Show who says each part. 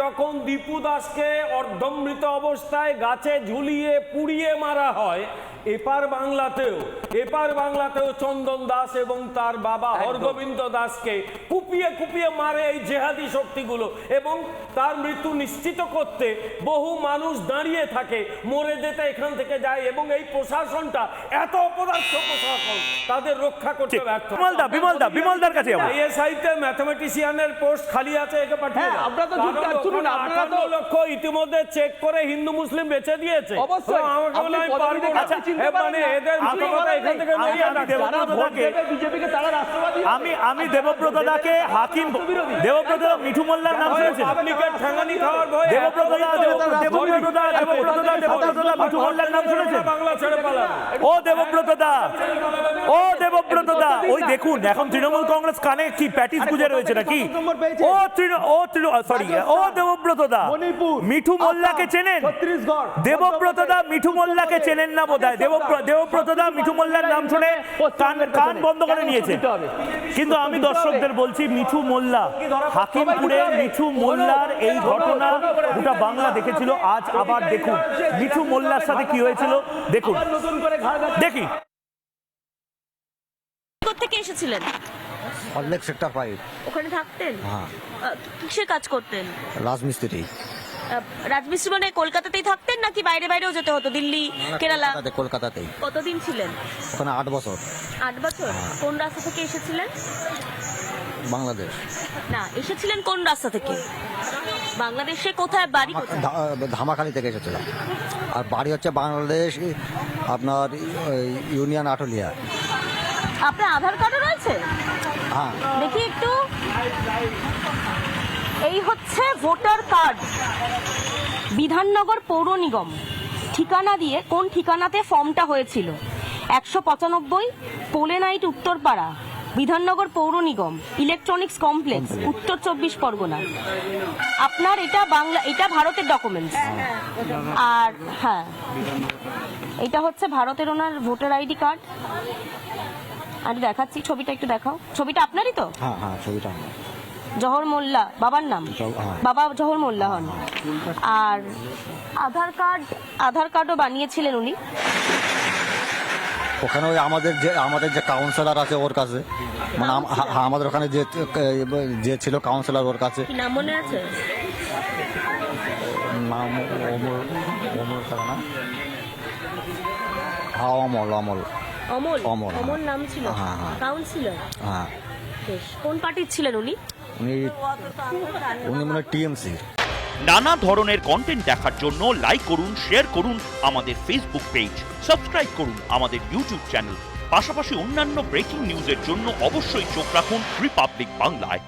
Speaker 1: যখন দীপু দাসকে অর্ধমৃত অবস্থায় গাছে ঝুলিয়ে পুড়িয়ে মারা হয়, এপার বাংলাতেও চন্দন দাস এবং তার বাবা হরগোবিন্দ দাসকে কুপিয়ে কুপিয়ে মারে এই জেহাদি শক্তিগুলো, এবং তার মৃত্যু নিশ্চিত করতে বহু মানুষ দাঁড়িয়ে থাকে, মরে যেতে এখান থেকে যায়, এবং এই প্রশাসনটা এত অপদার্থ প্রশাসন তাদের রক্ষা করতে ব্যর্থ।
Speaker 2: বিমলদার কাছে যাবো।
Speaker 1: আইএসআই তে ম্যাথমেটিশিয়ানের পোস্ট খালি আছে, একে পাঠিয়ে দাও।
Speaker 3: আপনারা তো শুনুন, আপনারা তো
Speaker 1: 58 লক্ষ ইতিমধ্যে চেক করে হিন্দু মুসলিম বেঁচে দিয়েছে।
Speaker 3: অবশ্যই
Speaker 1: আমাকে বলে আমি পারবো না। মানে এদের মাথাটা এখান থেকে নড়িয়ে রাখতে হবে।
Speaker 3: বিজেপিকে তারা রাষ্ট্রবাদী।
Speaker 2: আমি দেবব্রত দাকে হাকিম, দেবব্রত দা মিঠু মোল্লার নাম শুনেছেন?
Speaker 1: পাবলিকের ঠ্যাঙ্গানি খাওয়ার ভয়ে
Speaker 2: দেবব্রত দা মিঠু মোল্লার নাম শুনেছেন?
Speaker 1: বাংলা ছেড়ে পালাবে।
Speaker 2: ও দেবব্রত দা, ওই দেখুন এখন তৃণমূল কংগ্রেস কানে কি প্যাটিস গুজে রয়েছে নাকি? ও দেবব্রত দা মিঠু মোল্লাকে চেনেন? দেবব্রত দা মিঠু মোল্লাকে চেনেন না বোধহয়। দেবব্রত দা মিঠু মোল্লার নাম শুনে কান বন্ধ করে নিয়েছে। কিন্তু আমি দর্শকদের বলছি, মিঠু মোল্লা, হাকিমপুরে মিঠু মোল্লার এই ঘটনা গোটা বাংলা দেখেছিল। আজ আবার দেখুন মিঠু মোল্লার সাথে কি হয়েছিল, দেখুন। দেখি
Speaker 4: কোত্থেকে এসেছিলেন?
Speaker 5: হললেক সেক্টর 5।
Speaker 4: ওখানে থাকতেন?
Speaker 5: হ্যাঁ।
Speaker 4: কিসের কাজ করতেন?
Speaker 5: রাজমিস্ত্রি।
Speaker 4: রাজমিস্ত্রি মানে কলকাতাতেই থাকতেন নাকি বাইরে বাইরেও যেতে হতো? দিল্লি, কেরালা?
Speaker 5: কলকাতাতেই।
Speaker 4: কতদিন ছিলেন
Speaker 5: ওখানে 8 বছর।
Speaker 4: 8 বছর। কোন রাস্তা থেকে এসেছিলেন?
Speaker 5: বাংলাদেশ।
Speaker 4: না, এসেছিলেন কোন রাস্তা থেকে? বাংলাদেশে কোথায় বাড়ি? কোথায়?
Speaker 5: ধামাখালি থেকে এসেছিলাম। আর বাড়ি হচ্ছে বাংলাদেশ, আপনার ইউনিয়ন আটলিয়া।
Speaker 4: আপনার আধার কার্ডও রয়েছে?
Speaker 5: হ্যাঁ।
Speaker 4: দেখি একটু। এই হচ্ছে ভোটার কার্ড, বিধাননগর পৌর নিগম। ঠিকানা দিয়ে, কোন ঠিকানাতে ফর্মটা হয়েছিল? 195 পোলেনাইট উত্তরপাড়া, বিধাননগর পৌর নিগম, ইলেকট্রনিক্স কমপ্লেক্স, উত্তর 24 পরগনা। আপনার এটা ভারতের ডকুমেন্টস। আর হ্যাঁ, এটা হচ্ছে ভারতের ওনার ভোটার আইডি কার্ড। আমি দেখাচ্ছি, ছবিটা একটু দেখাও। ছবিটা আপনারই তো?
Speaker 5: হ্যাঁ হ্যাঁ, ছবিটা
Speaker 4: জহর মোল্লা বাবার নাম? বাবা জহর মোল্লা হন। আর আধার কার্ডও বানিয়েছিলেন উনি।
Speaker 5: ওখানে ওই আমাদের যে কাউন্সিলর আছে ওর কাছে, মানে আমাদের ওখানে যে ছিল কাউন্সিলর, ওর কাছে।
Speaker 4: নাম মনে আছে?
Speaker 5: নাম অমল না? হ্যাঁ, অমল
Speaker 4: নাম ছিল কাউন্সিলর।
Speaker 5: হ্যাঁ।
Speaker 4: বেশ। কোন পার্টির ছিলেন উনি?
Speaker 5: উনি মানে টিএমসি।
Speaker 6: নানা ধরনের কন্টেন্ট দেখার জন্য লাইক করুন, শেয়ার করুন আমাদের ফেসবুক পেজ, সাবস্ক্রাইব করুন আমাদের ইউটিউব চ্যানেল। পাশাপাশি অন্যান্য ব্রেকিং নিউজের জন্য অবশ্যই চোখ রাখুন রিপাবলিক বাংলায়।